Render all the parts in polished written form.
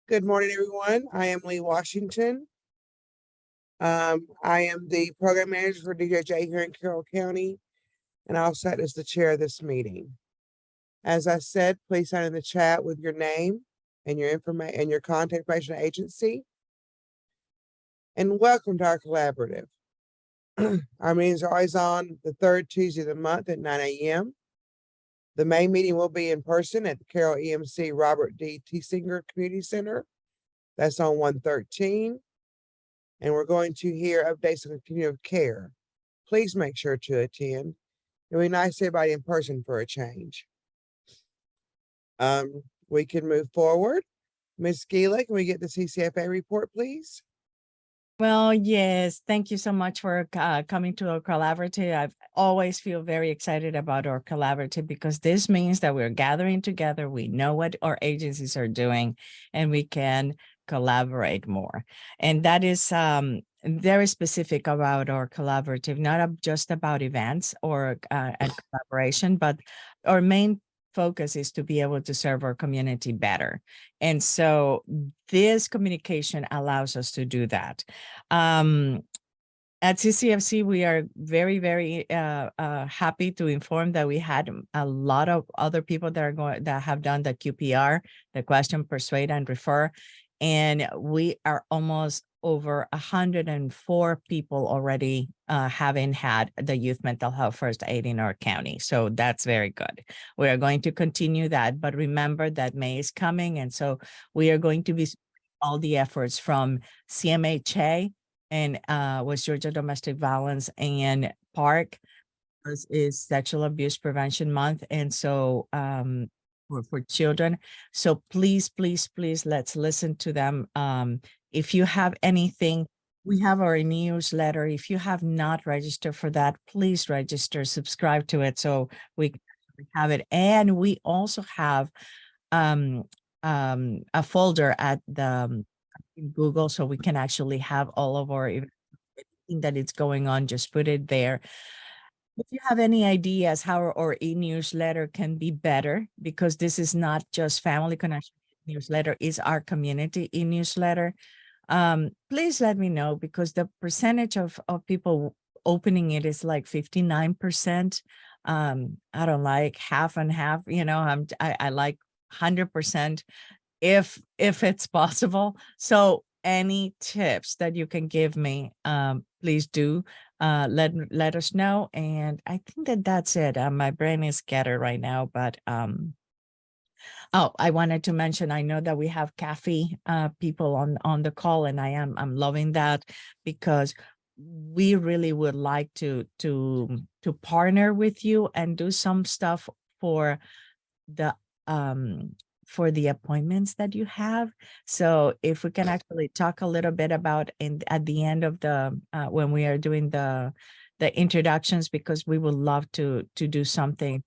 Good morning, everyone. I am Lee Washington. I am the program manager for DJJ here in Carroll County, and I'll sit as the chair of this meeting. As I said, please sign in the chat with your name and your information and your contact information agency. And welcome to our collaborative. Our meetings are always on the third Tuesday of the month at 9 a.m. The main meeting will be in person at the Carroll EMC Robert D. Tiesinger Community Center. That's on 113. And we're going to hear updates on continuum of care. Please make sure to attend. It would be nice to see everybody in person for a change. We can move forward. Ms. Gila, can we get the CCFA report, please? Well, yes, thank you so much for coming to our collaborative. I always feel very excited about our collaborative because this means that we're gathering together. We know what our agencies are doing and we can collaborate more. And that is very specific about our collaborative, not just about events or and collaboration, but our main focus is to be able to serve our community better. And so this communication allows us to do that. At CCFC, we are very, very happy to inform that we had a lot of other people that have done the QPR, the question, persuade, and refer. And we are almost over 104 people already having had the youth mental health first aid in our county. So that's very good. We are going to continue that, but remember that May is coming. And so we are going to be all the efforts from CMHA and West Georgia Domestic Violence and Park is Sexual Abuse Prevention Month. And so for children. So please, please, please, let's listen to them. If you have anything, we have our newsletter. If you have not registered for that, please register, subscribe to it so we have it. And we also have a folder at the in Google so we can actually have all of our everything that is going on, just put it there. If you have any ideas how our e-newsletter can be better, because this is not just Family Connection newsletter, is our community e-newsletter, please let me know, because the percentage of people opening it is like 59%. I don't like half and half, you know, I like 100% if it's possible. So any tips that you can give me, please do let us know. And I think that's it. My brain is scattered right now, but oh, I wanted to mention, I know that we have CAFE people on the call, and I'm loving that, because we really would like to partner with you and do some stuff for the appointments that you have. So if we can actually talk a little bit about at the end of the when we are doing the introductions, because we would love to do something,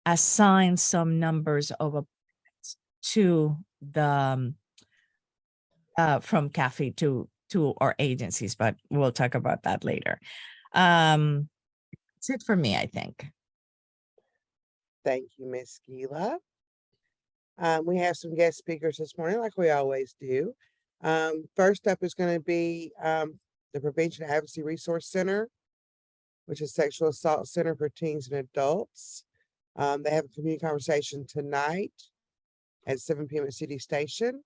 assign some numbers of appointments to the from CAFE to our agencies, but we'll talk about that later. That's it for me, I think. Thank you, Ms. Gila. We have some guest speakers this morning, like we always do. First up is going to be the Prevention Advocacy Resource Center, which is Sexual Assault Center for Teens and Adults. They have a community conversation tonight at 7 p.m. at City Station.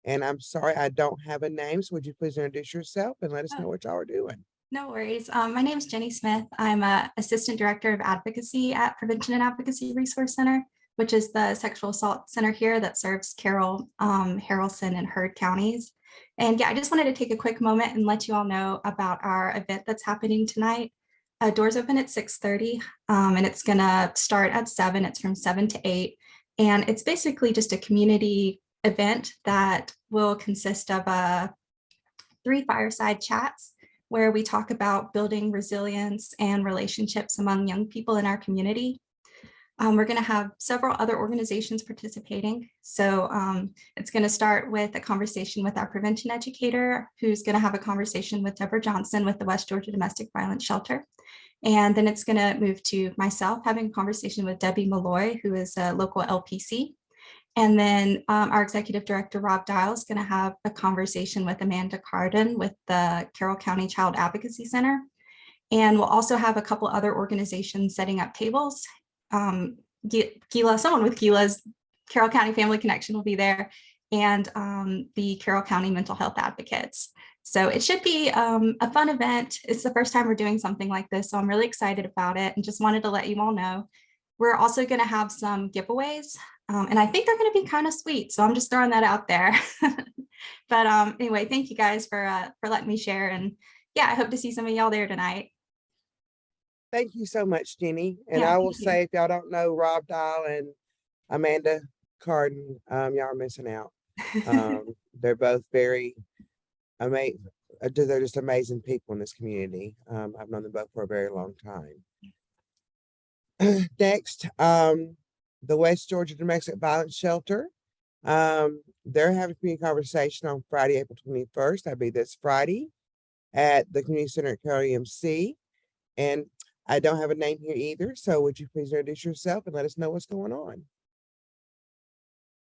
And I'm sorry, I don't have a name. So would you please introduce yourself and let us know what y'all are doing? No worries. My name is Jenny Smith. I'm Assistant Director of Advocacy at Prevention and Advocacy Resource Center, which is the sexual assault center here that serves Carroll, Haralson, and Heard counties. And yeah, I just wanted to take a quick moment and let you all know about our event that's happening tonight. Doors open at 6:30, and it's gonna start at 7. It's from 7 to 8. And it's basically just a community event that will consist of 3 fireside chats where we talk about building resilience and relationships among young people in our community. We're going to have several other organizations participating. So it's going to start with a conversation with our prevention educator, who's going to have a conversation with Deborah Johnson with the West Georgia Domestic Violence Shelter. And then it's going to move to myself having a conversation with Debbie Malloy, who is a local LPC. And then our executive director, Rob Dial, is going to have a conversation with Amanda Carden with the Carroll County Child Advocacy Center. And we'll also have a couple other organizations setting up tables. Gila, someone with Gila's Carroll County Family Connection will be there, and the Carroll County Mental Health Advocates. So it should be a fun event. It's the first time we're doing something like this, so I'm really excited about it and just wanted to let you all know. We're also going to have some giveaways, and I think they're going to be kind of sweet, so I'm just throwing that out there. But anyway, thank you guys for letting me share, and yeah, I hope to see some of y'all there tonight. Thank you so much, Jenny. And Yeah, I will thank you. say, if y'all don't know Rob Dial and Amanda Carden, y'all are missing out. They're both very amazing. They're just amazing people in this community. I've known them both for a very long time. Next, the West Georgia Domestic Violence Shelter. They're having a community conversation on Friday, April 21st. That'll be this Friday at the community center at Carroll EMC. And I don't have a name here either. So would you please introduce yourself and let us know what's going on?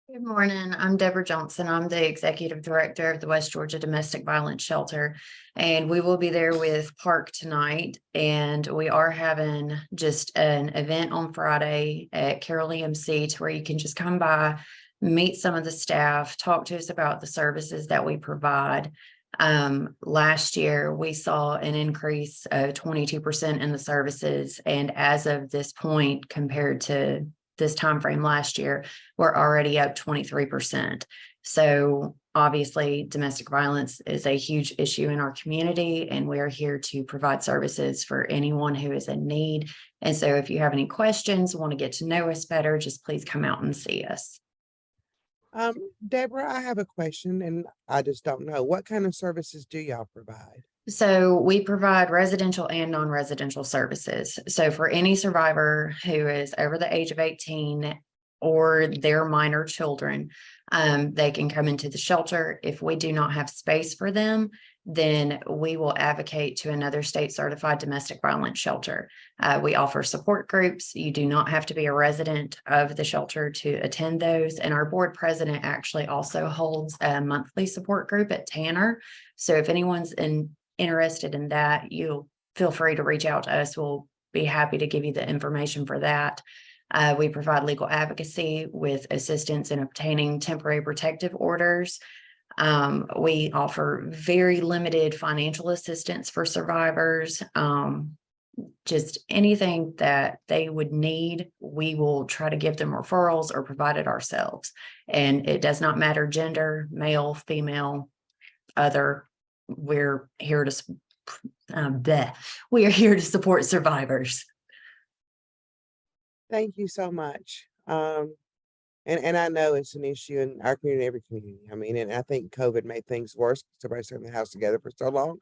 Good morning. I'm Deborah Johnson. I'm the Executive Director of the West Georgia Domestic Violence Shelter, and we will be there with Park tonight. And we are having just an event on Friday at Carroll EMC to where you can just come by, meet some of the staff, talk to us about the services that we provide. Last year, we saw an increase of 22% in the services. And as of this point, compared to this time frame last year, we're already up 23%. So obviously, domestic violence is a huge issue in our community, and we are here to provide services for anyone who is in need. And so if you have any questions, want to get to know us better, just please come out and see us. Deborah, I have a question and I just don't know. What kind of services do y'all provide? So we provide residential and non-residential services. So for any survivor who is over the age of 18 or their minor children, they can come into the shelter. If we do not have space for them, then we will advocate to another state certified domestic violence shelter. We offer support groups. You do not have to be a resident of the shelter to attend those. And our board president actually also holds a monthly support group at Tanner. So if anyone's interested in that, you'll feel free to reach out to us. We'll be happy to give you the information for that. We provide legal advocacy with assistance in obtaining temporary protective orders. We offer very limited financial assistance for survivors. Just anything that they would need, we will try to give them referrals or provide it ourselves. And it does not matter gender, male, female, other. We're here to we are here to support survivors. Thank you so much. And I know it's an issue in our community, every community. I mean, and I think COVID made things worse. Everybody's in the house together for so long.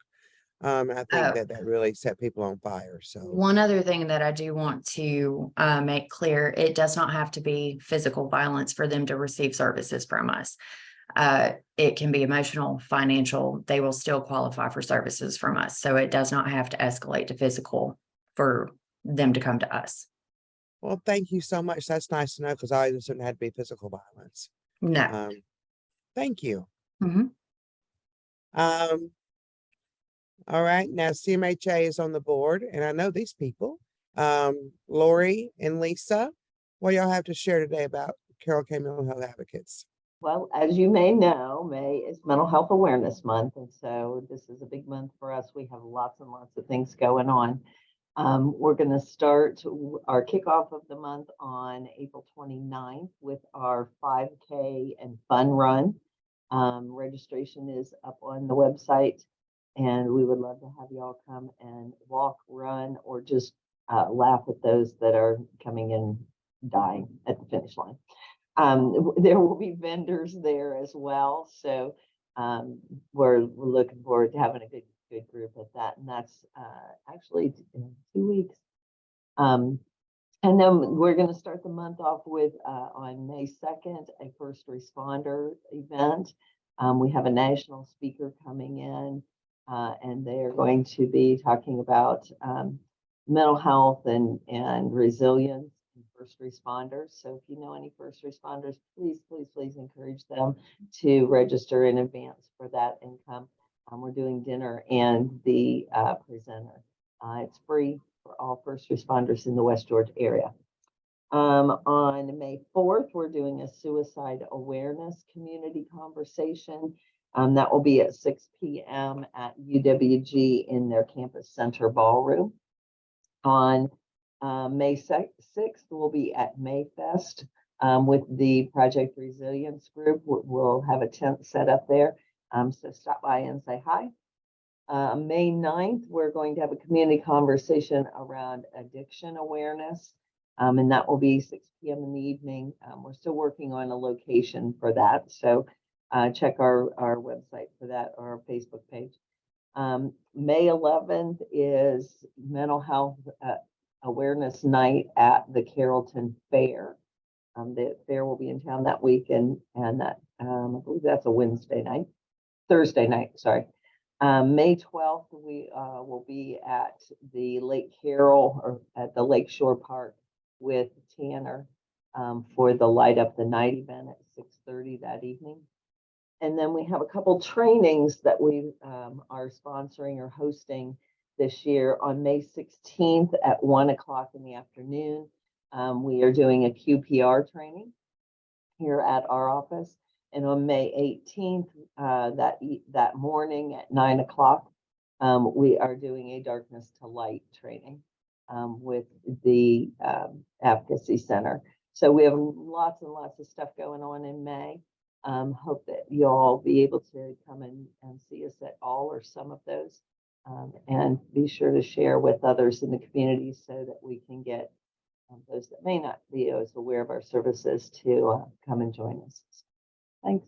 And I think that really set people on fire. So one other thing that I do want to make clear, it does not have to be physical violence for them to receive services from us. It can be emotional, financial. They will still qualify for services from us. So it does not have to escalate to physical for them to come to us. well, thank you so much. That's nice to know because I always assumed it had to be physical violence. No. Thank you. Mhm. All right, now CMHA is on the board, and I know these people. Lori and Lisa, what y'all have to share today about Carroll County Mental Health Advocates? Well, as you may know, May is Mental Health Awareness Month, and so this is a big month for us. We have lots and lots of things going on. We're going to start our kickoff of the month on April 29th with our 5K and fun run. Registration is up on the website, and we would love to have y'all come and walk, run, or just laugh at those that are coming in dying at the finish line. There will be vendors there as well. So we're looking forward to having a good group at that. And that's actually in 2 weeks. And then we're going to start the month off with on May 2nd, a first responder event. We have a national speaker coming in, and they are going to be talking about mental health and resilience and first responders. So if you know any first responders, please encourage them to register in advance for that and come. We're doing dinner and the presenter. It's free for all first responders in the West Georgia area. On May 4th, we're doing a suicide awareness community conversation. That will be at 6 p.m. at UWG in their campus center ballroom. On May 6th, we'll be at Mayfest with the Project Resilience Group. We'll have a tent set up there. So stop by and say hi. May 9th, we're going to have a community conversation around addiction awareness. And that will be 6 p.m. in the evening. We're still working on a location for that. So check our website for that or our Facebook page. May 11th is Mental Health Awareness Night at the Carrollton Fair. The fair will be in town that week, and that I believe that's a Thursday night, sorry. May 12th, we will be at the Lake Carroll or at the Lakeshore Park with Tanner for the Light Up the Night event at 6:30 that evening. And then we have a couple trainings that we are sponsoring or hosting this year. On May 16th at 1 o'clock in the afternoon, we are doing a QPR training here at our office. And on May 18th, that morning at 9 o'clock, we are doing a Darkness to Light training with the Advocacy Center. So we have lots and lots of stuff going on in May. Hope that you'll be able to come and see us at all or some of those. And be sure to share with others in the community so that we can get those that may not be as aware of our services to come and join us. Thanks.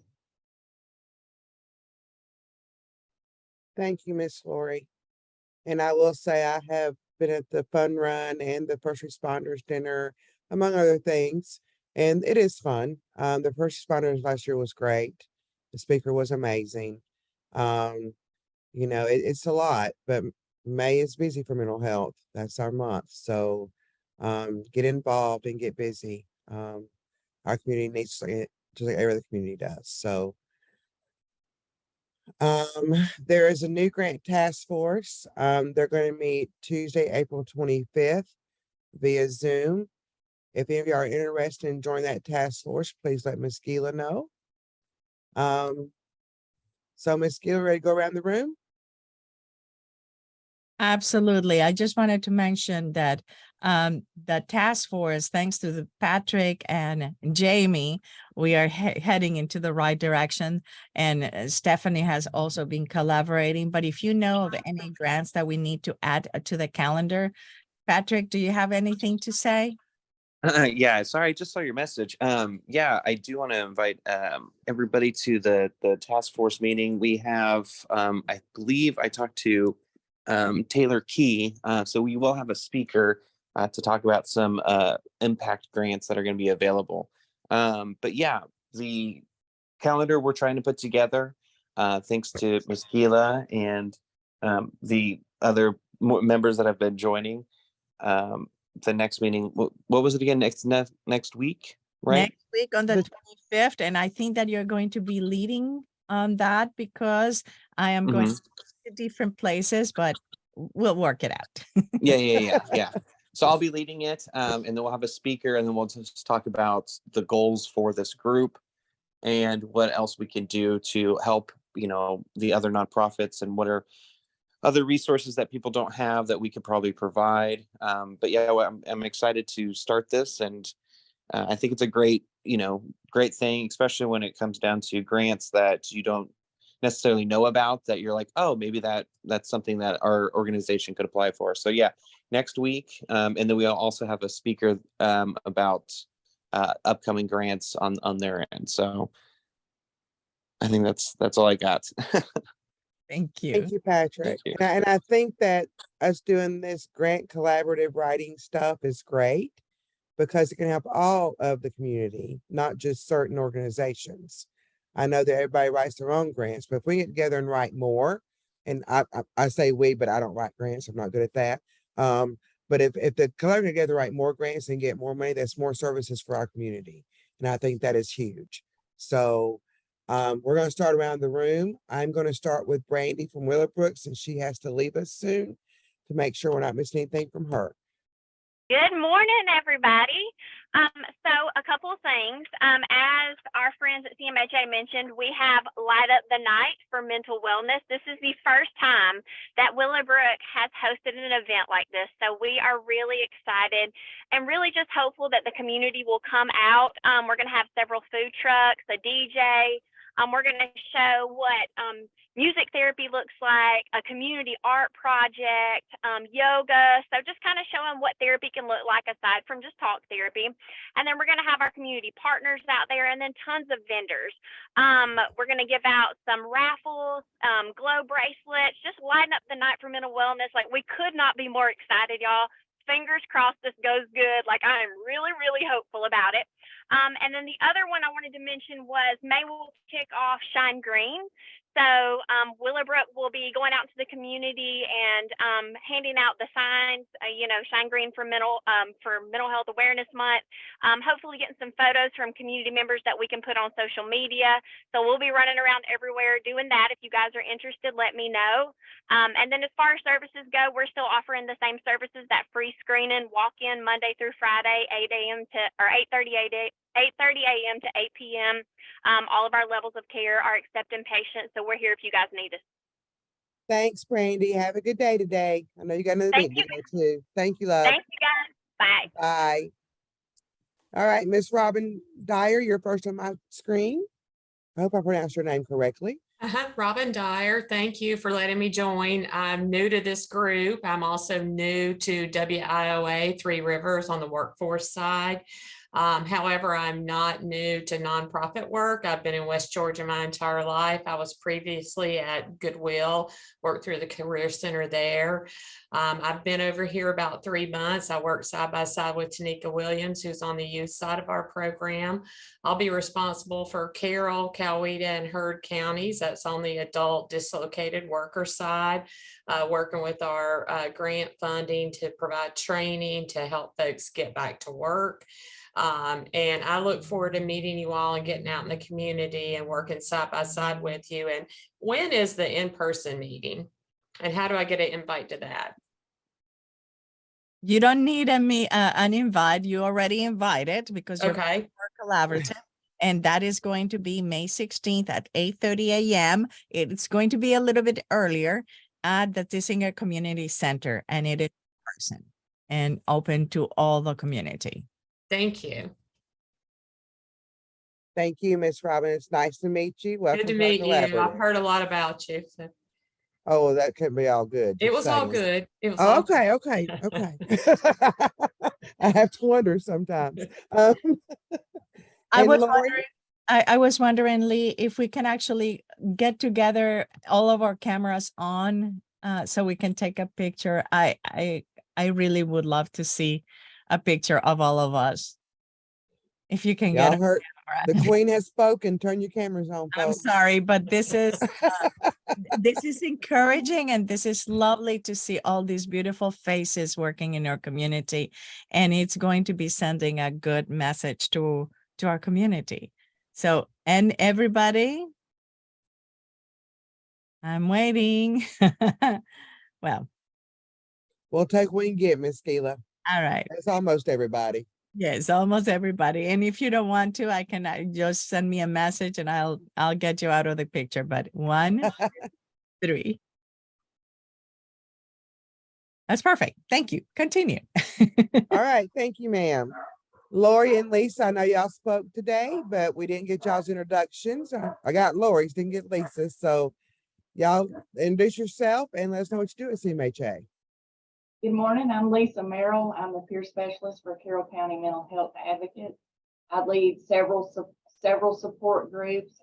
Thank you, Miss Lori. And I will say I have been at the fun run and the first responders dinner, among other things. And it is fun. The first responders last year was great. The speaker was amazing. It's a lot, but May is busy for mental health. That's our month. So get involved and get busy. Our community needs to, just like every other community does. So there is a new grant task force. They're going to meet Tuesday, April 25th via Zoom. If any of you are interested in joining that task force, please let Ms. Gila know. So Ms. Gila, ready to go around the room? Absolutely. I just wanted to mention that the task force, thanks to Patrick and Jamie, we are heading into the right direction. And Stephanie has also been collaborating. But if you know of any grants that we need to add to the calendar, Patrick, do you have anything to say? Yeah, sorry, I just saw your message. Yeah, I do want to invite everybody to the task force meeting. We have, I believe I talked to Taylor Key, so we will have a speaker to talk about some impact grants that are going to be available. But yeah, the calendar we're trying to put together, thanks to Ms. Gila and the other members that have been joining. The next meeting, what was it again? Next week, right? Next week on the 25th. And I think that you're going to be leading on that because I am going to different places, but we'll work it out. Yeah. So I'll be leading it, and then we'll have a speaker, and then we'll just talk about the goals for this group and what else we can do to help, the other nonprofits and what are other resources that people don't have that we could probably provide. But yeah, I'm excited to start this, and I think it's a great thing, especially when it comes down to grants that you don't necessarily know about, that you're like, oh, maybe that's something that our organization could apply for. So yeah, next week. And then we'll also have a speaker about upcoming grants on their end. So I think that's all I got. Thank you. Thank you, Patrick. Thank you. And I think that us doing this grant collaborative writing stuff is great because it can help all of the community, not just certain organizations. I know that everybody writes their own grants, but if we get together and write more, and I say we, but I don't write grants, I'm not good at that. But if the collective together write more grants and get more money, that's more services for our community. And I think that is huge. So we're going to start around the room. I'm going to start with Brandy from Willowbrook, since she has to leave us soon, to make sure we're not missing anything from her. Good morning, everybody. So a couple of things. As our friends at CMHA mentioned, we have Light Up the Night for mental wellness. This is the first time that Willowbrook has hosted an event like this. So we are really excited and really just hopeful that the community will come out. We're going to have several food trucks, a DJ. We're going to show what music therapy looks like, a community art project, yoga. So just kind of showing what therapy can look like aside from just talk therapy. And then we're going to have our community partners out there, and then tons of vendors. We're going to give out some raffles, glow bracelets, just lighten up the night for mental wellness. Like, we could not be more excited, y'all. Fingers crossed this goes good. Like, I am really, really hopeful about it. And then the other one I wanted to mention was May will kick off Shine Green. So Willowbrook will be going out into the community and handing out the signs, Shine Green for Mental Health Awareness Month. Hopefully getting some photos from community members that we can put on social media. So we'll be running around everywhere doing that. If you guys are interested, let me know. And then as far as services go, we're still offering the same services, that free screening, walk-in Monday through Friday, 8:30 a.m. to 8 p.m. All of our levels of care are accepting patients, so we're here if you guys need us. Thanks, Brandy. Have a good day today. I know you got another Thank meeting to go to. Thank you, love. Thank you, guys. Bye. Bye. All right, Miss Robin Dyer, you're first on my screen. I hope I pronounced your name correctly. Robin Dyer, thank you for letting me join. I'm new to this group. I'm also new to WIOA Three Rivers on the workforce side. However, I'm not new to nonprofit work. I've been in West Georgia my entire life. I was previously at Goodwill, worked through the Career Center there. I've been over here about 3 months. I work side by side with Tanika Williams, who's on the youth side of our program. I'll be responsible for Carroll, Coweta, and Heard counties. That's on the adult dislocated worker side, working with our grant funding to provide training to help folks get back to work. And I look forward to meeting you all and getting out in the community and working side by side with you. And when is the in-person meeting? And how do I get an invite to that? You don't need an invite. You already invited because you're Okay. collaborative. And that is going to be May 16th at 8:30 a.m. It's going to be a little bit earlier at the Tissinger Community Center, and it is in person and open to all the community. Thank you. Thank you, Miss Robin. It's nice to meet you. Welcome Good to our meet you. I've collaborative. heard a lot about you. So Oh, well, that could be all good. it just was all saying. good. It was Oh, all okay, okay. I have to wonder sometimes. I And was Lori? wondering, I was wondering, Lee, if we can actually get together all of our cameras on so we can take a picture. I really would love to see a picture of all of us. If you can Y'all get heard, the camera. queen has spoken. Turn your cameras on, I'm folks. sorry, but this is encouraging, and this is lovely to see all these beautiful faces working in our community, and it's going to be sending a good message to our community. So, and everybody, I'm waiting. Well, We'll take what we can get, Miss Keela. all right. That's almost everybody. Yes, almost everybody. And if you don't want to, I can just send me a message and I'll get you out of the picture. But 1, 3. That's perfect. Thank you. Continue. All right, thank you, ma'am. Lori and Lisa, I know y'all spoke today, but we didn't get y'all's introductions. I got Lori's, didn't get Lisa's. So y'all introduce yourself and let us know what you do at CMHA. Good morning, I'm Lisa Merrill. I'm the peer specialist for Carroll County Mental Health Advocate. I lead several support groups.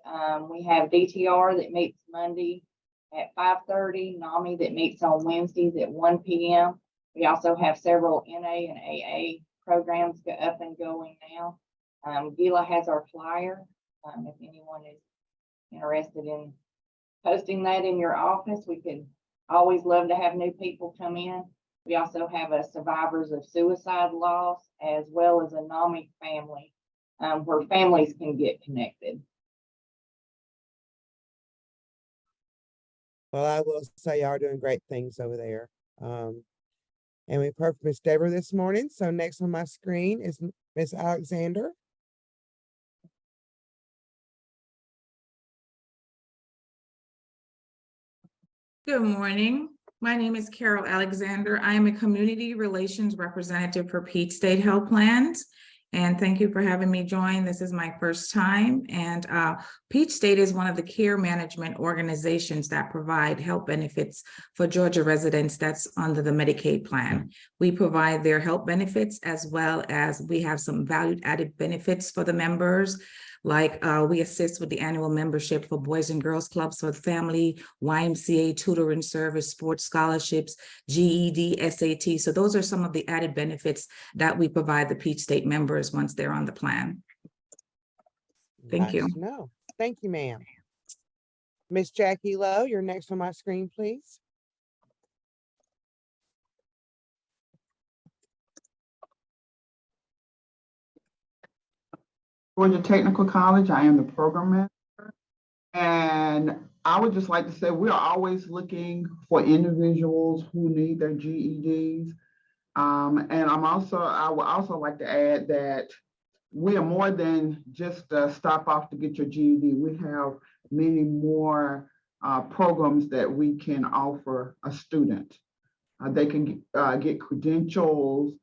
We have DTR that meets Monday at 5:30, NAMI that meets on Wednesdays at 1 p.m. We also have several NA and AA programs up and going now. Gila has our flyer. If anyone is interested in posting that in your office, we could always love to have new people come in. We also have a survivors of suicide loss, as well as a NAMI family, where families can get connected. Well, I will say y'all are doing great things over there. And we heard from Miss Deborah this morning. So next on my screen is Miss Alexander. Good morning. My name is Carol Alexander. I am a community relations representative for Peach State Health Plans. And thank you for having me join. This is my first time. And Peach State is one of the care management organizations that provide health benefits for Georgia residents that's under the Medicaid plan. We provide their health benefits, as well as we have some valued added benefits for the members. Like we assist with the annual membership for Boys and Girls Clubs for the family, YMCA tutoring service, sports scholarships, GED, SAT. So those are some of the added benefits that we provide the Peach State members once they're on the plan. Thank you. No, thank you, ma'am. Miss Jackie Lowe, you're next on my screen, please. Georgia Technical College. I am the program manager. And I would just like to say we're always looking for individuals who need their GEDs. And I would also like to add that we are more than just a stop off to get your GED. We have many more programs that we can offer a student. They can get credentials,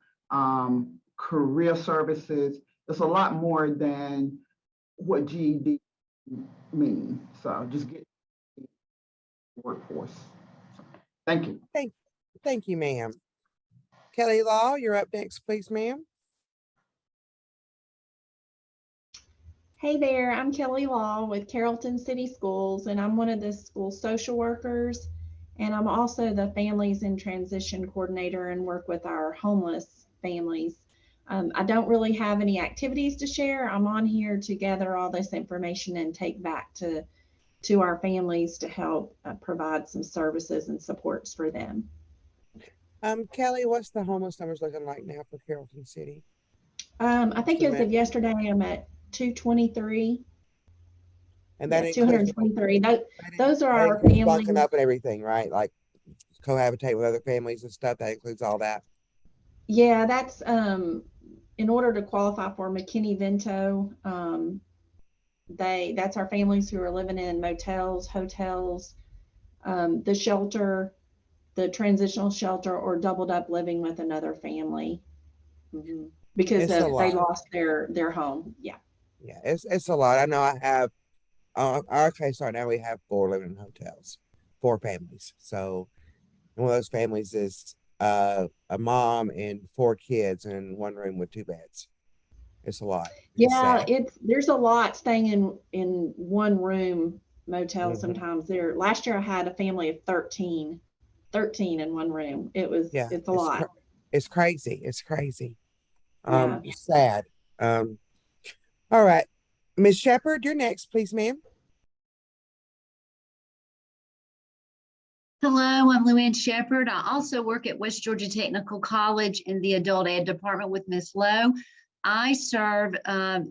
career services. It's a lot more than what GED means. So just get the workforce. So, thank you. Thank you, ma'am. Kelly Law, you're up next, please, ma'am. Hey there, I'm Kelly Law with Carrollton City Schools, and I'm one of the school social workers, and I'm also the Families in Transition Coordinator and work with our homeless families. I don't really have any activities to share. I'm on here to gather all this information and take back to our families to help provide some services and supports for them. Kelly, what's the homeless numbers looking like now for Carrollton City? I think as of yesterday, I'm at 223. And that Yeah, includes 223. Those are our families. Bunking up and everything, right? Like cohabitate with other families and stuff. That includes all that. Yeah, that's in order to qualify for McKinney-Vento. That's our families who are living in motels, hotels, the shelter, the transitional shelter, or doubled up living with another family because they lost their home. Yeah. Yeah, it's a lot. I know I have our case right now, we have 4 living in hotels, 4 families. So one of those families is a mom and 4 kids in 1 room with 2 beds. It's a lot. Yeah, there's a lot staying in 1 room motel sometimes. Last year I had a family of 13 in 1 room. It's a lot. It's crazy. It's crazy. Yeah. Sad. All right. Ms. Shepherd, you're next, please, ma'am. Hello, I'm Luann Shepherd. I also work at West Georgia Technical College in the Adult Ed Department with Ms. Lowe. I serve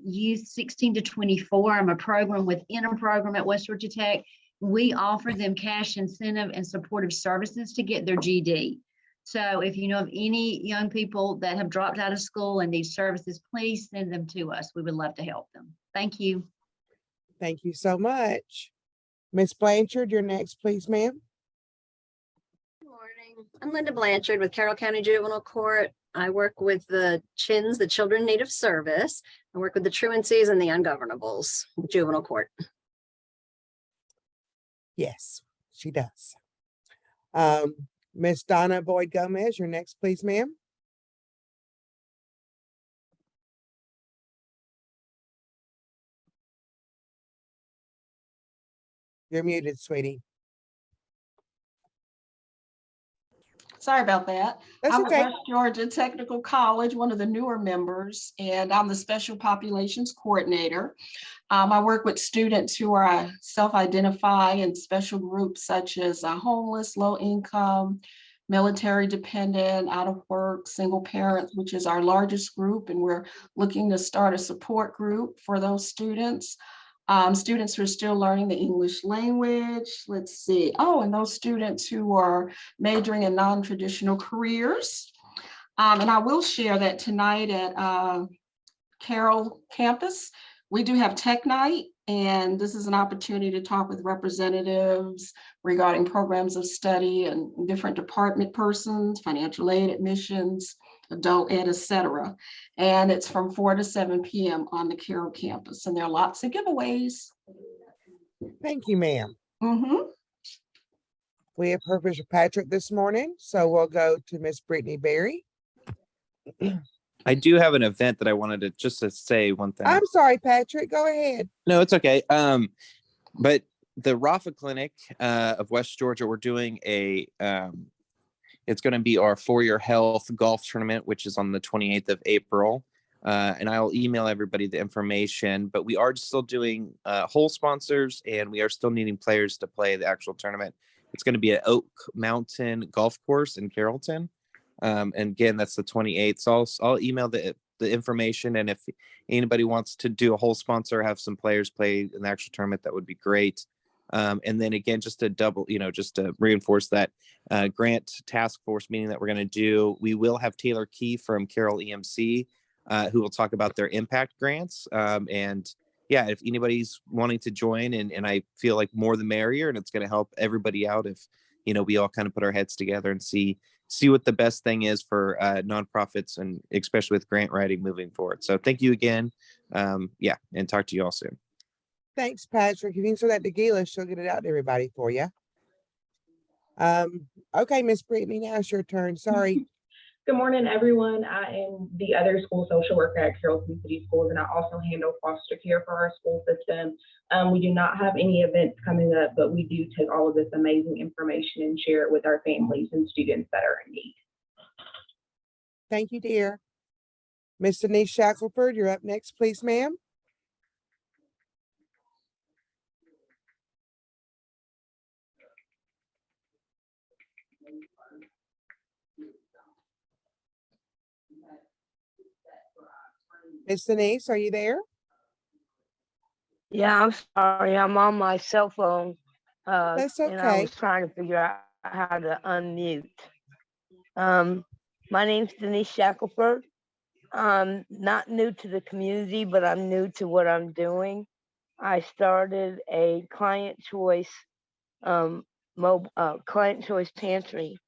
youth 16 to 24. I'm a program within a program at West Georgia Tech. We offer them cash incentive and supportive services to get their GED. So if you know of any young people that have dropped out of school and need services, please send them to us. We would love to help them. Thank you. Thank you so much. Ms. Blanchard, you're next, please, ma'am. Good morning. I'm Linda Blanchard with Carroll County Juvenile Court. I work with the CHINs, the Children in Need of Service. I work with the truancies and the ungovernables, juvenile court. Yes, she does. Miss Donna Boyd Gomez, you're next, please, ma'am. You're muted, sweetie. Sorry about that. That's I'm okay. at West Georgia Technical College, one of the newer members, and I'm the Special Populations Coordinator. I work with students who are self-identify in special groups such as homeless, low income, military dependent, out of work, single parents, which is our largest group, and we're looking to start a support group for those students. Students who are still learning the English language. Let's see. Oh, and those students who are majoring in non-traditional careers. And I will share that tonight at Carroll campus, we do have Tech Night, and this is an opportunity to talk with representatives regarding programs of study and different department persons, financial aid, admissions, adult ed, etc. And it's from 4 to 7 p.m. on the Carroll campus, and there are lots of giveaways. Thank you, ma'am. Mm-hmm. We have heard Mr. Patrick this morning, so we'll go to Miss Brittany Berry. I do have an event that I wanted to just to say one thing. I'm sorry, Patrick, go ahead. No, it's okay. But the Rafa Clinic of West Georgia, we're doing a it's going to be our For Your Health golf tournament, which is on the 28th of April. And I'll email everybody the information, but we are still doing hole sponsors, and we are still needing players to play the actual tournament. It's going to be at Oak Mountain Golf Course in Carrollton. And again, that's the 28th. So I'll email the information, and if anybody wants to do a whole sponsor, have some players play in the actual tournament, that would be great. And then again, just to just to reinforce that grant task force meeting that we're going to do, we will have Taylor Key from Carroll EMC, who will talk about their impact grants. And yeah, if anybody's wanting to join, and I feel like more the merrier, and it's going to help everybody out if, we all kind of put our heads together and see what the best thing is for nonprofits, and especially with grant writing moving forward. So thank you again. Yeah, and talk to you all soon. Thanks, Patrick. If you can show that to Gila, she'll get it out to everybody for you. Okay, Miss Brittany, now it's your turn. Sorry. Good morning, everyone. I am the other school social worker at Carrollton City Schools, and I also handle foster care for our school system. We do not have any events coming up, but we do take all of this amazing information and share it with our families and students that are in need. Thank you, dear. Miss Denise Shackelford, you're up next, please, ma'am. Miss Denise, are you there? Yeah, I'm sorry. I'm on my cell phone. That's And I okay. was trying to figure out how to unmute. My name's Denise Shackelford. I'm not new to the community, but I'm new to what I'm doing. I started a client choice pantry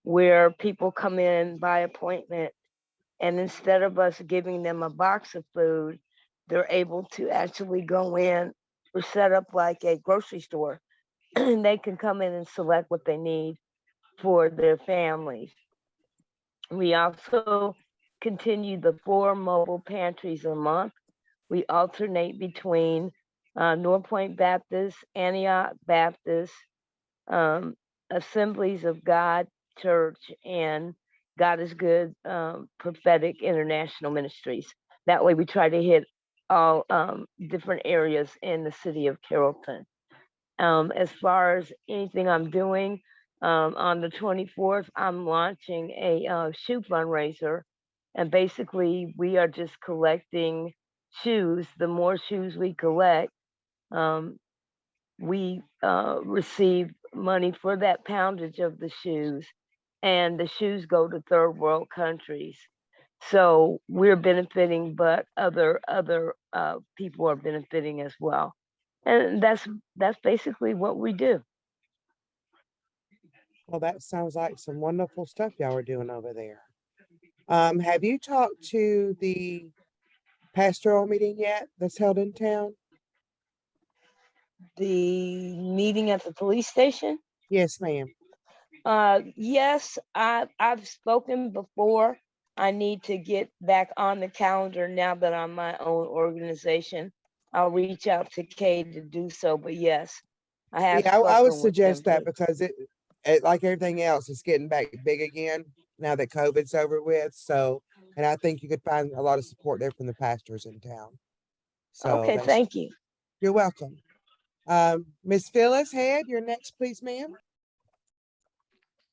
where people come in by appointment, and instead of us giving them a box of food, they're able to actually go in or set up like a grocery store, and they can come in and select what they need for their families. We also continue the 4 mobile pantries a month. We alternate between North Point Baptist, Antioch Baptist, Assemblies of God Church, and God is Good Prophetic International Ministries. That way we try to hit all different areas in the city of Carrollton. As far as anything I'm doing, on the 24th, I'm launching a shoe fundraiser. And basically we are just collecting shoes. The more shoes we collect, we receive money for that poundage of the shoes, and the shoes go to third world countries. So we're benefiting, but other people are benefiting as well. And that's basically what we do. Well, that sounds like some wonderful stuff y'all are doing over there. Have you talked to the pastoral meeting yet that's held in town? The meeting at the police station? Yes, ma'am. Yes, I've spoken before. I need to get back on the calendar now that I'm my own organization. I'll reach out to Kay to do so, but yes, I have. Yeah, I would spoken with suggest them that because it, like everything else, it's getting back big again now that COVID's over with. So, and I think you could find a lot of support there from the pastors in town. So Okay, thank you. You're welcome. Miss Phyllis Head, you're next, please, ma'am.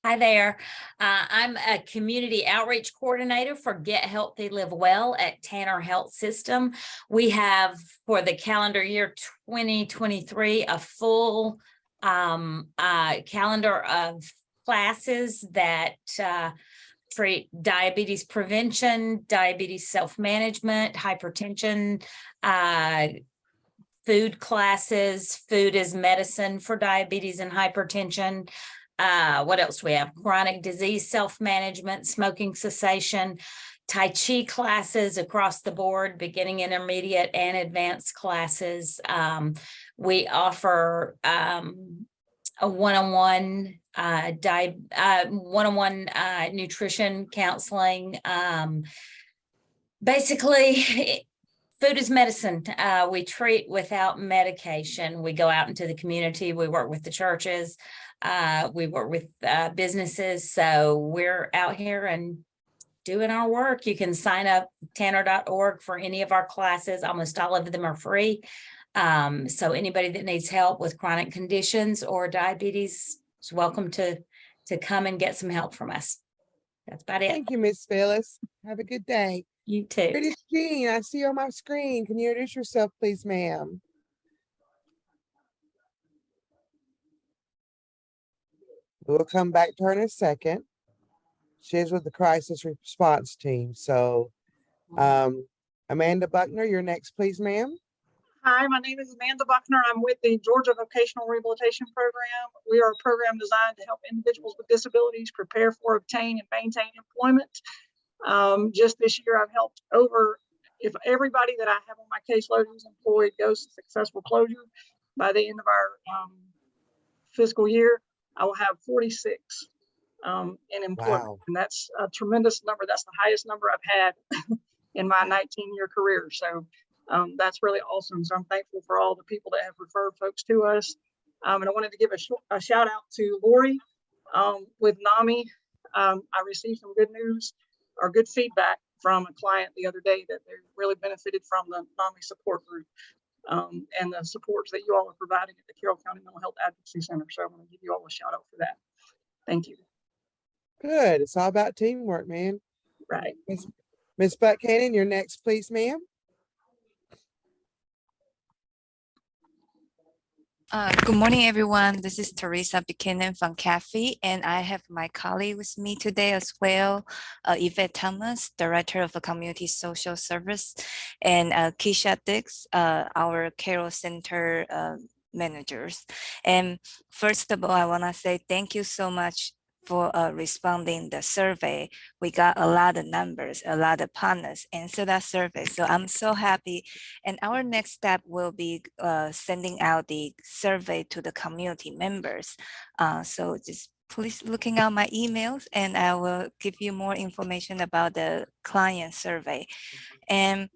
Hi there. I'm a community outreach coordinator for Get Healthy Live Well at Tanner Health System. We have for the calendar year 2023 a full calendar of classes that treat diabetes prevention, diabetes self-management, hypertension, food classes, food as medicine for diabetes and hypertension. What else do we have? Chronic disease self-management, smoking cessation, Tai Chi classes across the board, beginning, intermediate, and advanced classes. We offer a one-on-one nutrition counseling. Basically, food is medicine. We treat without medication. We go out into the community. We work with the churches. We work with businesses. So we're out here and doing our work. You can sign up tanner.org for any of our classes. Almost all of them are free. So anybody that needs help with chronic conditions or diabetes is welcome to come and get some help from us. That's about it. Thank you, Miss Phyllis. Have a good day. You too. British Jean, I see you on my screen. Can you introduce yourself, please, ma'am? We'll come back to her in a second. She's with the crisis response team. So, Amanda Buckner, you're next, please, ma'am. Hi, my name is Amanda Buckner. I'm with the Georgia Vocational Rehabilitation Program. We are a program designed to help individuals with disabilities prepare for, obtain, and maintain employment. Just this year, I've helped if everybody that I have on my caseload who's employed goes to successful closure, by the end of our fiscal year, I will have 46 in employment. Wow. And that's a tremendous number. That's the highest number I've had in my 19-year career. So that's really awesome. So I'm thankful for all the people that have referred folks to us. And I wanted to give a shout out to Lori with NAMI. I received some good news or good feedback from a client the other day that they really benefited from the NAMI support group and the supports that you all are providing at the Carroll County Mental Health Advocacy Center. So I'm going to give you all a shout out for that. Thank you. Good. It's all about teamwork, man. Right. Miss Buckhannon, you're next, please, ma'am. Good morning, everyone. This is Teresa Buchanan from CAFE, and I have my colleague with me today as well, Yvette Thomas, Director of Community Social Service, and Keisha Dix, our Carroll Center managers. And first of all, I want to say thank you so much for responding the survey. We got a lot of numbers, a lot of partners answer that survey. So I'm so happy. And our next step will be sending out the survey to the community members. So just please looking out my emails and I will give you more information about the client survey. And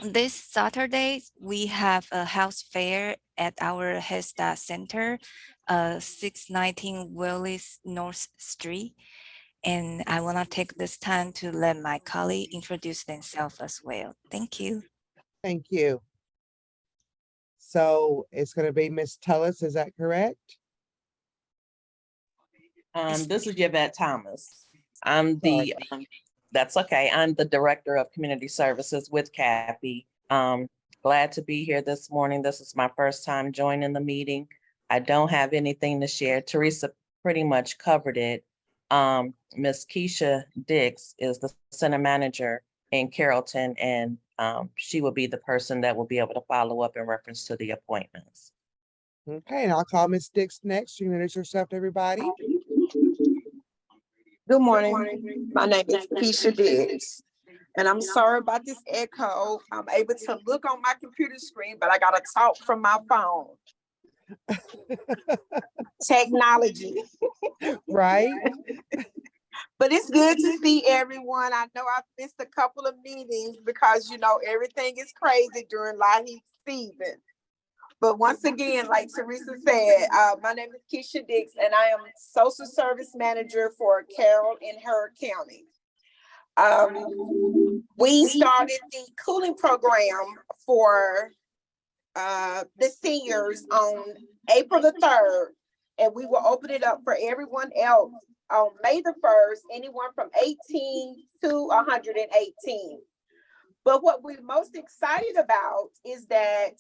this Saturday, we have a house fair at our Head Start Center, 619 Willis North Street. And I want to take this time to let my colleague introduce themselves as well. Thank you. Thank you. So it's going to be Miss Tullis, is that correct? This is Yvette Thomas. I'm the, that's okay. I'm the Director of Community Services with CAFE. Glad to be here this morning. This is my first time joining the meeting. I don't have anything to share. Teresa pretty much covered it. Miss Keisha Dix is the center manager in Carrollton, and she will be the person that will be able to follow up in reference to the appointments. Okay, and I'll call Miss Dix next. You can introduce yourself to everybody. Good morning. My name is Keisha Diggs. And I'm sorry about this echo. I'm able to look on my computer screen, but I gotta talk from my phone. Technology. Right. But it's good to see everyone. I know I've missed a couple of meetings because, you know, everything is crazy during Lahee season. But once again, like Teresa said, my name is Keisha Dix, and I am Social Service Manager for Carroll and Heard County. We started the cooling program for the seniors on April the 3rd, and we will open it up for everyone else on May the 1st, anyone from 18 to 118. But what we're most excited about is that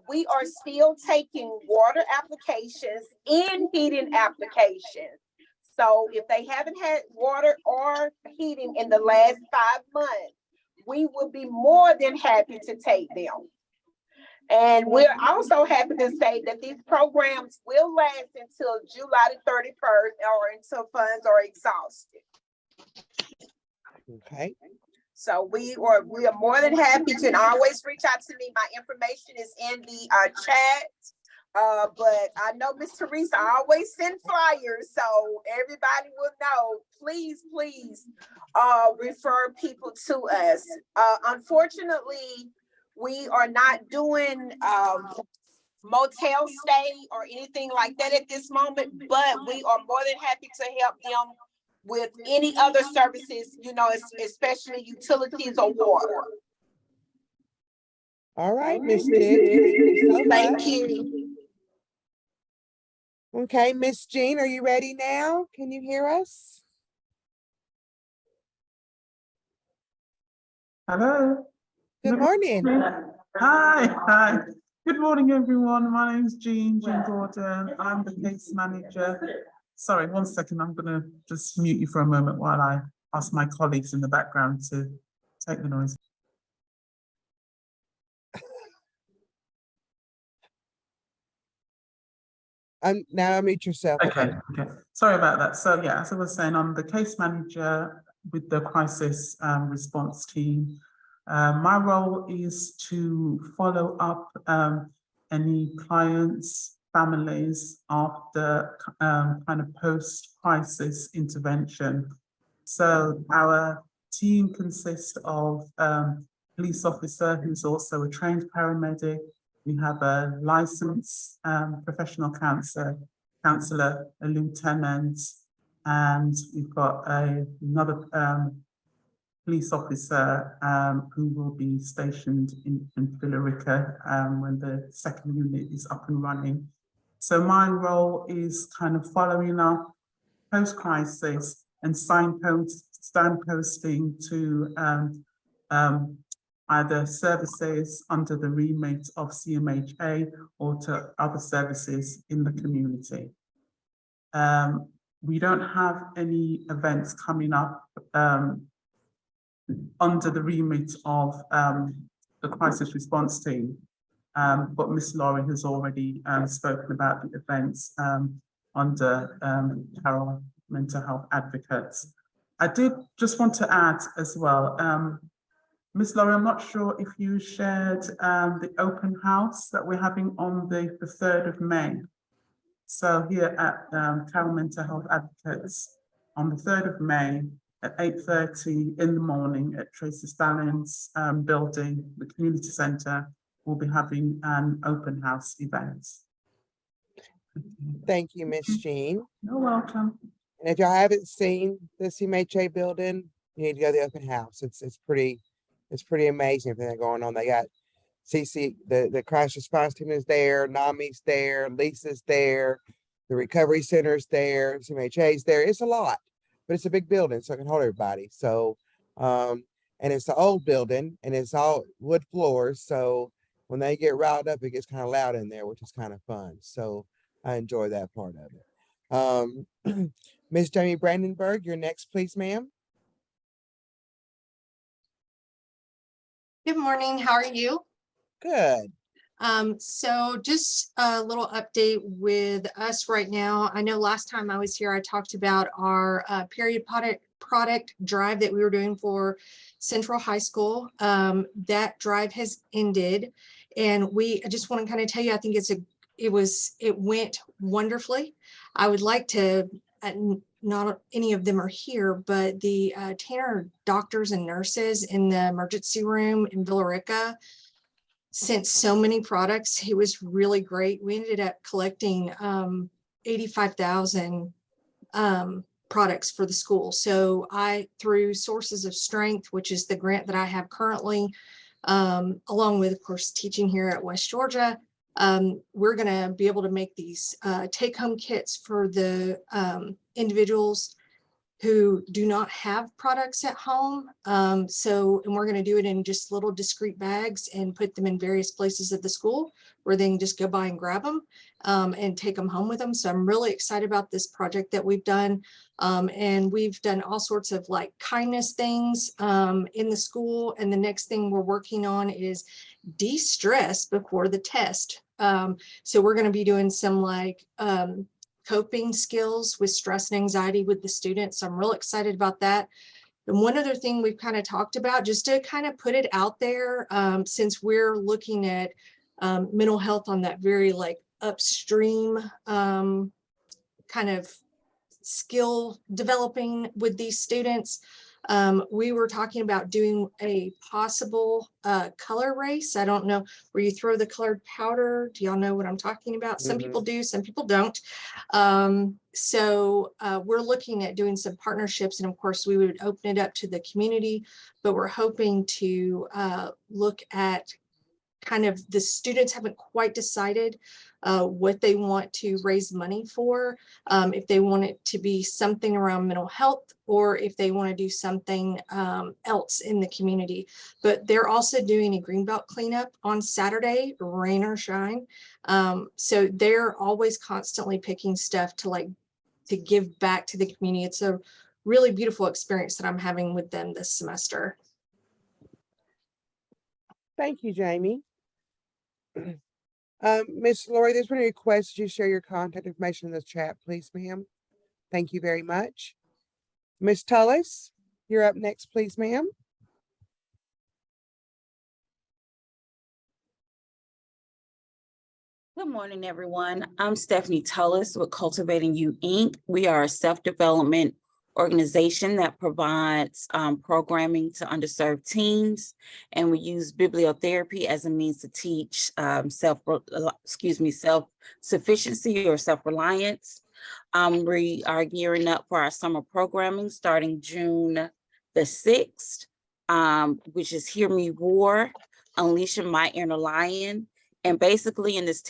we are still taking water applications and heating applications. So if they haven't had water or heating in the last 5 months, we will be more than happy to take them. And we're also happy to say that these programs will last until July the 31st or until funds are exhausted. Okay. So we are more than happy. You can always reach out to me. My information is in the chat. But I know Miss Teresa always send flyers, so everybody will know. Please refer people to us. Unfortunately, we are not doing motel stay or anything like that at this moment, but we are more than happy to help them with any other services, you know, especially utilities or water. All right, Miss Tiff. Thank you. Okay, Miss Jean, are you ready now? Can you hear us? Hello. Good morning. Hi. Good morning, everyone. My name is Jean Gordon. I'm the case manager. Sorry, 1 second. I'm going to just mute you for a moment while I ask my colleagues in the background to take the noise. Now unmute yourself. Okay. Sorry about that. So yeah, as I was saying, I'm the case manager with the crisis response team. My role is to follow up any clients, families after kind of post-crisis intervention. So our team consists of police officer who's also a trained paramedic. We have a licensed professional counselor, a lieutenant, and we've got another police officer who will be stationed in Billerica when the second unit is up and running. So my role is kind of following up post-crisis and signposting to either services under the remit of CMHA or to other services in the community. We don't have any events coming up under the remit of the crisis response team, but Miss Laurie has already spoken about the events under Carol Mental Health Advocates. I did just want to add as well, Miss Laurie, I'm not sure if you shared the open house that we're having on the 3rd of May. So here at Carol Mental Health Advocates on the 3rd of May at 8:30 in the morning at Tracy Stallings building, the community centre, we'll be having an open house event. Thank you, Miss Jean. You're welcome. And if y'all haven't seen the CMHA building, you need to go to the open house. It's pretty amazing everything going on. They got CC, the crisis response team is there, NAMI's there, Lisa's there, the recovery center's there, CMHA's there. It's a lot, but it's a big building, so it can hold everybody. So, and it's an old building and it's all wood floors. So when they get riled up, it gets kind of loud in there, which is kind of fun. So I enjoy that part of it. Ms. Jamie Brandenburg, you're next, please, ma'am. Good morning. How are you? Good. So just a little update with us right now. I know last time I was here, I talked about our period product drive that we were doing for Central High School. That drive has ended, and I just want to kind of tell you, I think it went wonderfully. I would like to, not any of them are here, but the Tanner doctors and nurses in the emergency room in Billerica sent so many products. It was really great. We ended up collecting 85,000 products for the school. So through Sources of Strength, which is the grant that I have currently, along with, of course, teaching here at West Georgia, we're going to be able to make these take-home kits for the individuals who do not have products at home. And we're going to do it in just little discrete bags and put them in various places at the school where they can just go by and grab them and take them home with them. So I'm really excited about this project that we've done. And we've done all sorts of like kindness things in the school. And the next thing we're working on is de-stress before the test. So we're going to be doing some like coping skills with stress and anxiety with the students. So I'm real excited about that. And one other thing we've kind of talked about, just to kind of put it out there, since we're looking at mental health on that very like upstream kind of skill developing with these students. We were talking about doing a possible color race. I don't know where you throw the colored powder. Do y'all know what I'm talking about? Some people do, some people don't. We're looking at doing some partnerships, and of course we would open it up to the community, but we're hoping to look at kind of the students haven't quite decided what they want to raise money for, if they want it to be something around mental health or if they want to do something else in the community. But they're also doing a Greenbelt cleanup on Saturday, rain or shine. So they're always constantly picking stuff to give back to the community. It's a really beautiful experience that I'm having with them this semester. Thank you, Jamie. Miss Lori, there's been a request you share your contact information in the chat, please, ma'am. Thank you very much. Miss Tullis, you're up next, please, ma'am. Good morning, everyone. I'm Stephanie Tullis with Cultivating You, Inc. We are a self-development organization that provides programming to underserved teens, and we use bibliotherapy as a means to teach self-sufficiency or self-reliance. We are gearing up for our summer programming starting June the 6th, which is Hear Me Roar, Unleashing My Inner Lion. And basically in this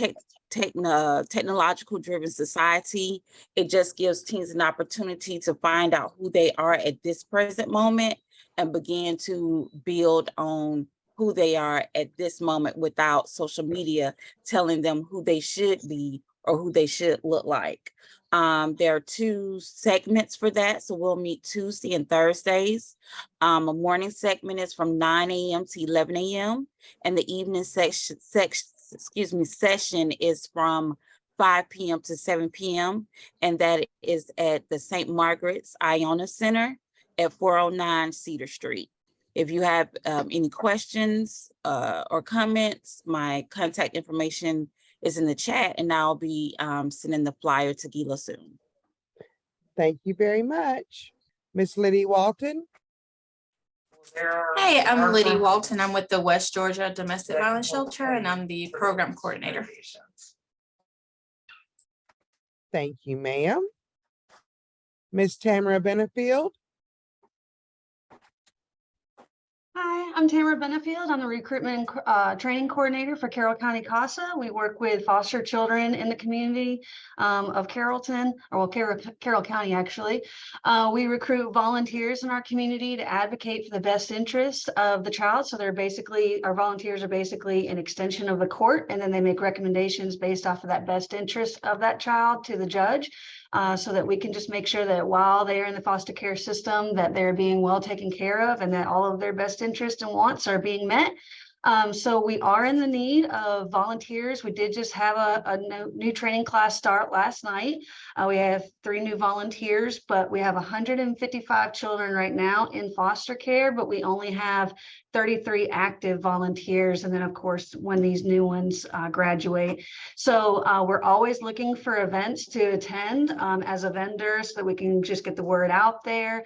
technological driven society, it just gives teens an opportunity to find out who they are at this present moment and begin to build on who they are at this moment without social media telling them who they should be or who they should look like. There are 2 segments for that. So we'll meet Tuesday and Thursdays. A morning segment is from 9 a.m. to 11 a.m. and the evening session is from 5 p.m. to 7 p.m. and that is at the St. Margaret's Iona Center at 409 Cedar Street. If you have any questions or comments, my contact information is in the chat, and I'll be sending the flyer to Gila soon. Thank you very much. Miss Liddy Walton. Hey, I'm Liddy Walton. I'm with the West Georgia Domestic Violence Shelter, and I'm the program coordinator. Thank you, ma'am. Miss Tamara Benefield. Hi, I'm Tamara Benefield. I'm the recruitment and training coordinator for Carroll County CASA. We work with foster children in the community of Carrollton, or well, Carroll County, actually. We recruit volunteers in our community to advocate for the best interest of the child. So they're basically, our volunteers are basically an extension of the court, and then they make recommendations based off of that best interest of that child to the judge. So that we can just make sure that while they are in the foster care system, that they're being well taken care of and that all of their best interests and wants are being met. So we are in the need of volunteers. We did just have a new training class start last night. We have 3 new volunteers, but we have 155 children right now in foster care, but we only have 33 active volunteers. And then of course, when these new ones graduate. So we're always looking for events to attend as a vendor so that we can just get the word out there.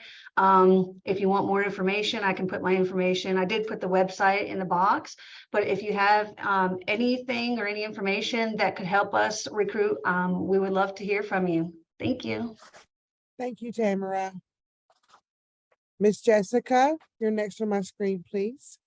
If you want more information, I can put my information. I did put the website in the box, but if you have anything or any information that could help us recruit, we would love to hear from you. Thank you. Thank you, Tamara. Miss Jessica, you're next on my screen, please.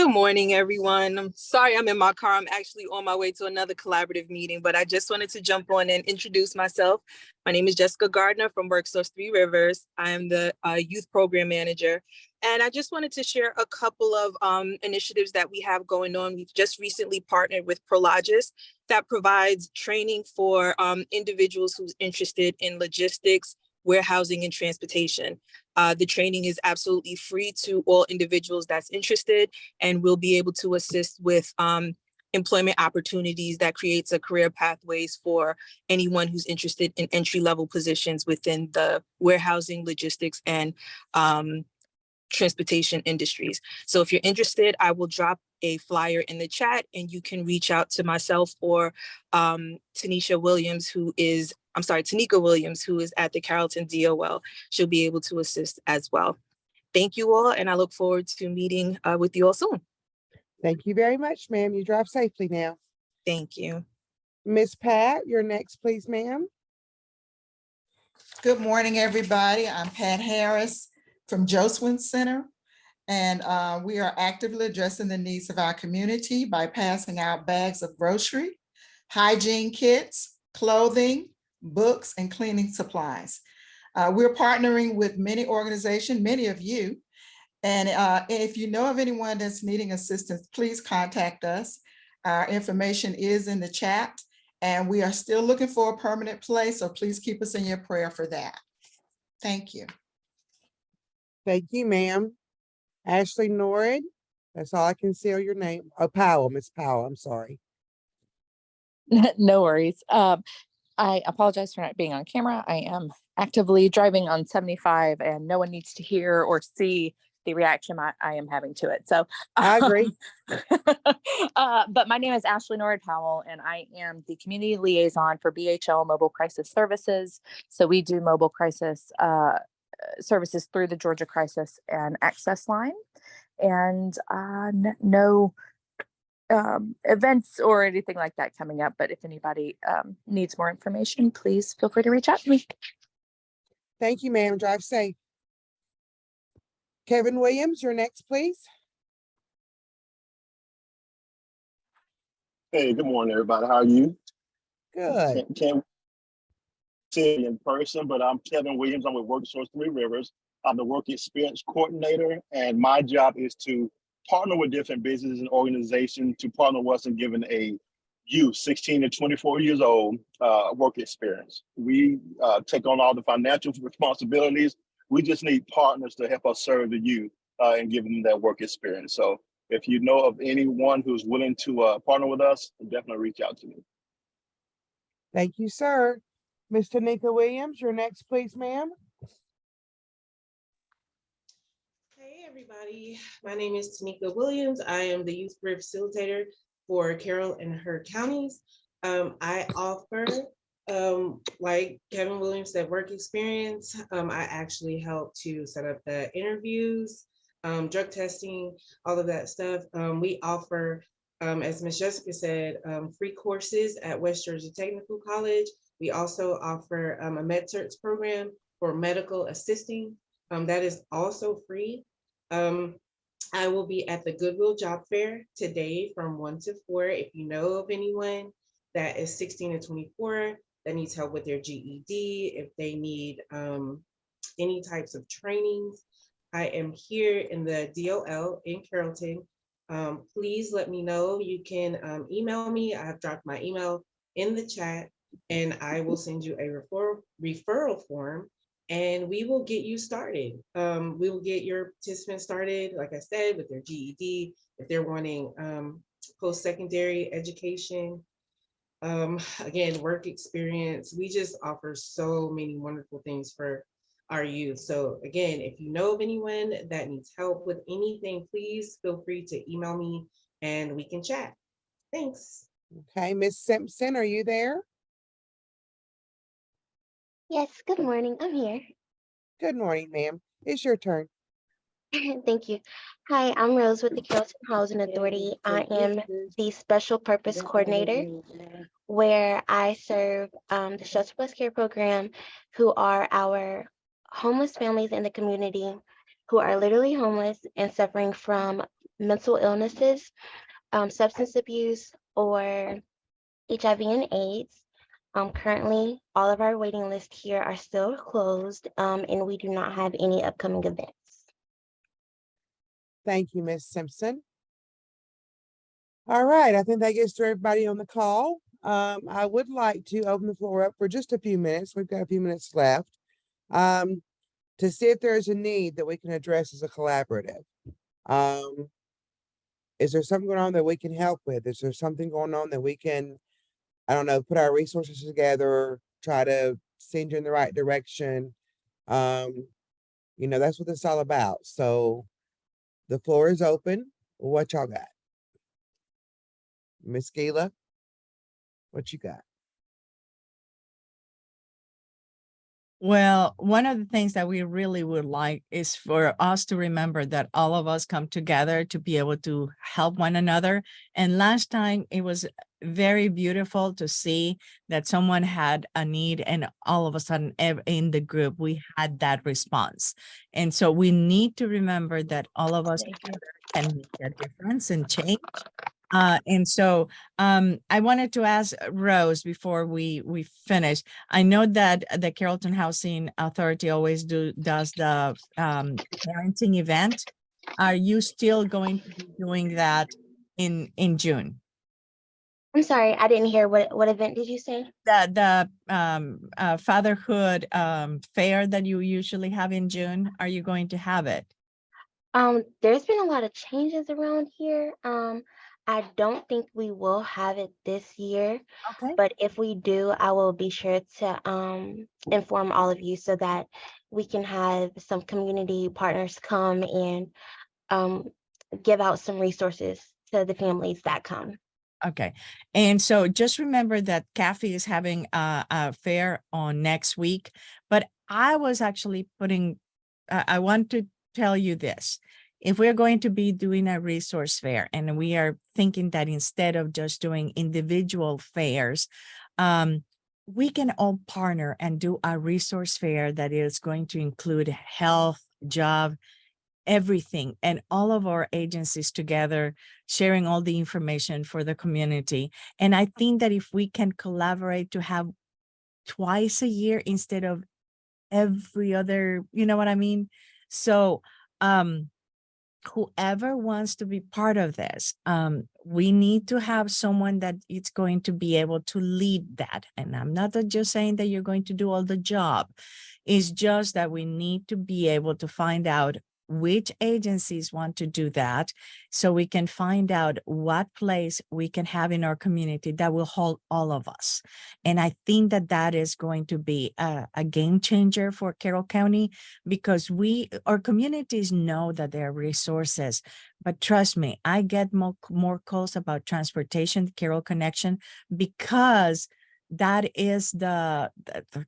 Good morning, everyone. I'm sorry I'm in my car. I'm actually on my way to another collaborative meeting, but I just wanted to jump on and introduce myself. My name is Jessica Gardner from WorkSource Three Rivers. I am the youth program manager. And I just wanted to share a couple of initiatives that we have going on. We've just recently partnered with Prologis that provides training for individuals who's interested in logistics, warehousing, and transportation. The training is absolutely free to all individuals that's interested, and we'll be able to assist with employment opportunities that creates a career pathways for anyone who's interested in entry-level positions within the warehousing, logistics, and transportation industries. So if you're interested, I will drop a flyer in the chat and you can reach out to myself or Tanika Williams, who is at the Carrollton DOL. She'll be able to assist as well. Thank you all, and I look forward to meeting with you all soon. Thank you very much, ma'am. You drive safely now. Thank you. Miss Pat, you're next, please, ma'am. Good morning, everybody. I'm Pat Harris from Joswin Center, and we are actively addressing the needs of our community by passing out bags of grocery, hygiene kits, clothing, books, and cleaning supplies. We're partnering with many organizations, many of you, and if you know of anyone that's needing assistance, please contact us. Our information is in the chat, and we are still looking for a permanent place, so please keep us in your prayer for that. Thank you. Thank you, ma'am. Ashley Norrid, that's all I can see on your name. Oh, Powell, Miss Powell, I'm sorry. No worries. I apologize for not being on camera. I am actively driving on 75 and no one needs to hear or see the reaction I am having to it. So I agree. But my name is Ashley Norrid Powell, and I am the community liaison for BHL Mobile Crisis Services. So we do mobile crisis services through the Georgia Crisis and Access Line, and no events or anything like that coming up. But if anybody needs more information, please feel free to reach out to me. Thank you, ma'am. Drive safe. Kevin Williams, you're next, please. Hey, good morning, everybody. How are you? Good. Can't see you in person, but I'm Kevin Williams. I'm with WorkSource Three Rivers. I'm the work experience coordinator, and my job is to partner with different businesses and organizations to partner with us in giving a youth 16 to 24 years old work experience. We take on all the financial responsibilities. We just need partners to help us serve the youth and give them that work experience. So if you know of anyone who's willing to partner with us, definitely reach out to me. Thank you, sir. Ms. Tanika Williams, you're next, please, ma'am. Hey, everybody. My name is Tanika Williams. I am the youth career facilitator for Carroll and Heard counties. I offer, like Kevin Williams said, work experience. I actually help to set up the interviews, drug testing, all of that stuff. We offer, as Ms. Jessica said, free courses at West Georgia Technical College. We also offer a med-search program for medical assisting. That is also free. I will be at the Goodwill Job Fair today from 1 to 4. If you know of anyone that is 16 to 24 that needs help with their GED, if they need any types of trainings, I am here in the DOL in Carrollton. Please let me know. You can email me. I have dropped my email in the chat, and I will send you a referral form, and we will get you started. We will get your participants started, like I said, with their GED, if they're wanting post-secondary education. Again, work experience. We just offer so many wonderful things for our youth. So again, if you know of anyone that needs help with anything, please feel free to email me and we can chat. Thanks. Okay, Miss Simpson, are you there? Yes, good morning. I'm here. Good morning, ma'am. It's your turn. Thank you. Hi, I'm Rose with the Carrollton Housing Authority. I am the Special Purpose Coordinator, where I serve the Shelter Plus Care Program, who are our homeless families in the community who are literally homeless and suffering from mental illnesses, substance abuse, or HIV and AIDS. Currently, all of our waiting lists here are still closed, and we do not have any upcoming events. Thank you, Ms. Simpson. All right, I think that gets to everybody on the call. I would like to open the floor up for just a few minutes. We've got a few minutes left. To see if there's a need that we can address as a collaborative. Is there something going on that we can help with? Is there something going on that we can, I don't know, put our resources together, try to send you in the right direction? You know, that's what it's all about. So the floor is open. What y'all got? Miss Gila, what you got? Well, one of the things that we really would like is for us to remember that all of us come together to be able to help one another. And last time it was very beautiful to see that someone had a need and all of a sudden in the group, we had that response. And so we need to remember that all of us together can make a difference and change. And so I wanted to ask Rose before we finish. I know that the Carrollton Housing Authority always does the parenting event. Are you still going to be doing that in June? I'm sorry, I didn't hear what event did you say? The fatherhood fair that you usually have in June. Are you going to have it? There's been a lot of changes around here. I don't think we will have it this year. Okay. But if we do, I will be sure to inform all of you so that we can have some community partners come and give out some resources to the families that come. Okay. And so just remember that CAFE is having a fair on next week, but I was actually I want to tell you this. If we're going to be doing a resource fair and we are thinking that instead of just doing individual fairs, we can all partner and do a resource fair that is going to include health, job, everything, and all of our agencies together, sharing all the information for the community. And I think that if we can collaborate to have twice a year instead of every other, you know what I mean? So, whoever wants to be part of this, we need to have someone that is going to be able to lead that. And I'm not just saying that you're going to do all the job. It's just that we need to be able to find out which agencies want to do that so we can find out what place we can have in our community that will hold all of us. And I think that that is going to be a game changer for Carroll County because our communities know that there are resources, but trust me, I get more calls about transportation, Carroll Connection, because that is the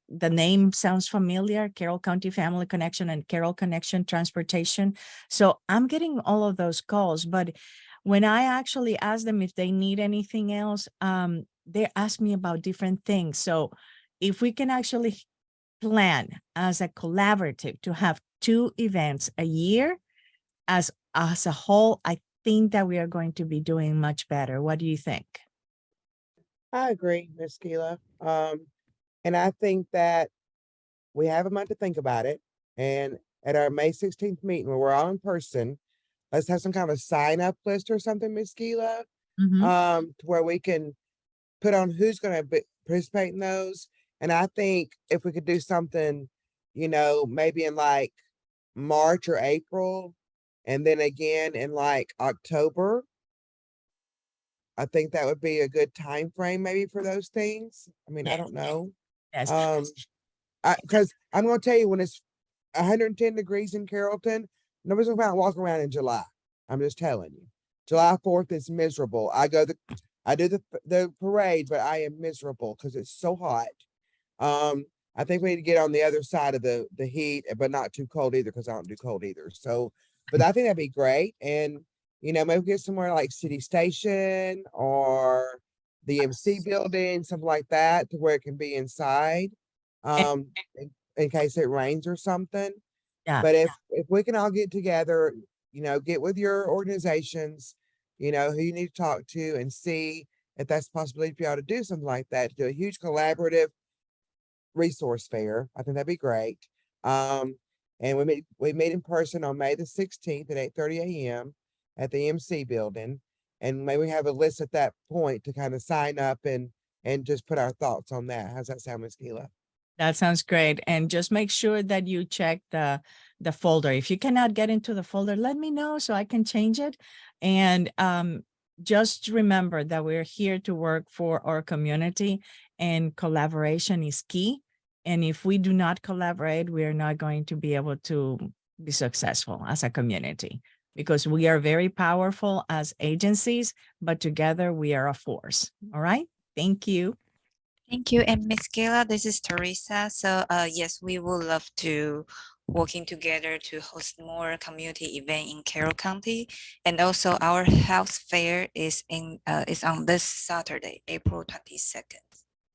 name sounds familiar, Carroll County Family Connection and Carroll Connection Transportation. So I'm getting all of those calls, but when I actually ask them if they need anything else, they ask me about different things. So if we can actually plan as a collaborative to have 2 events a year as a whole, I think that we are going to be doing much better. What do you think? I agree, Ms. Gila. And I think that we have a month to think about it. And at our May 16th meeting, where we're all in person, let's have some kind of a sign-up list or something, Ms. Gila, to where we can put on who's going to participate in those. And I think if we could do something, you know, maybe in like March or April, and then again in like October, I think that would be a good time frame maybe for those things. I mean, I don't know. Yes. Because I'm going to tell you, when it's 110 degrees in Carrollton, nobody's going to walk around in July. I'm just telling you. July 4th is miserable. I do the parade, but I am miserable because it's so hot. I think we need to get on the other side of the heat, but not too cold either, because I don't do cold either. So, but I think that'd be great. And you know, maybe get somewhere like City Station or the MC building, something like that, to where it can be inside, in case it rains or something. Yeah. But if we can all get together, get with your organizations, who you need to talk to and see if that's a possibility for y'all to do something like that, to do a huge collaborative resource fair. I think that'd be great. And we meet in person on May the 16th at 8:30 a.m. at the MC building. And maybe we have a list at that point to kind of sign up and just put our thoughts on that. How's that sound, Ms. Keela? That sounds great. And just make sure that you check the folder. If you cannot get into the folder, let me know so I can change it. And just remember that we're here to work for our community, and collaboration is key. And if we do not collaborate, we are not going to be able to be successful as a community, because we are very powerful as agencies, but together we are a force. All right. Thank you. Thank you. And Ms. Kayla, this is Teresa. So yes, we would love to working together to host more community event in Carroll County. And also our health fair is on this Saturday, April 22nd.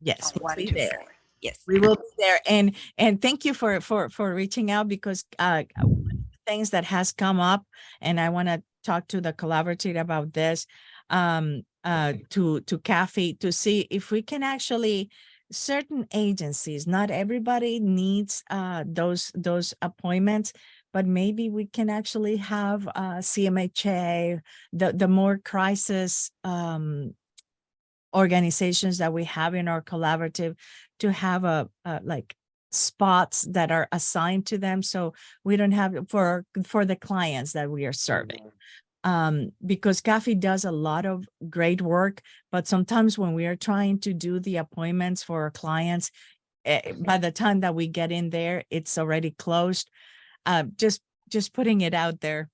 Yes, from we'll 1 be to there. 4. Yes. We will be there. And thank you for reaching out, because one of the things that has come up, and I want to talk to the collaborative about this, to Kathy, to see if we can actually, certain agencies, not everybody needs those appointments, but maybe we can actually have CMHA, the more crisis organizations that we have in our collaborative, to have a like spots that are assigned to them, so we don't have for the clients that we are serving. Because Kathy does a lot of great work, but sometimes when we are trying to do the appointments for our clients, by the time that we get in there, it's already closed. Just putting it out there.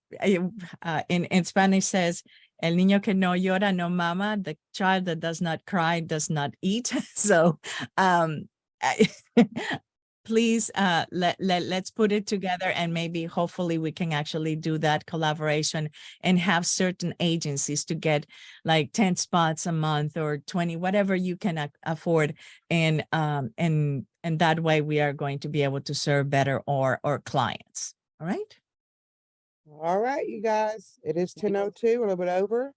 In Spanish says, El niño que no llora no mama. The child that does not cry does not eat. So please let's put it together, and maybe hopefully we can actually do that collaboration and have certain agencies to get like 10 spots a month or 20, whatever you can afford. And that way we are going to be able to serve better our clients. All right. All right, you guys, it is 10:02, a little bit over.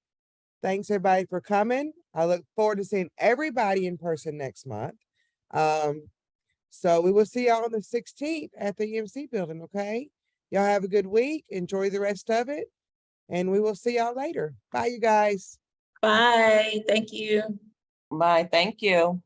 Thanks everybody for coming. I look forward to seeing everybody in person next month. So we will see y'all on the 16th at the EMC building, okay? Y'all have a good week. Enjoy the rest of it. And we will see y'all later. Bye, you guys. Bye. Thank you. Bye, thank you.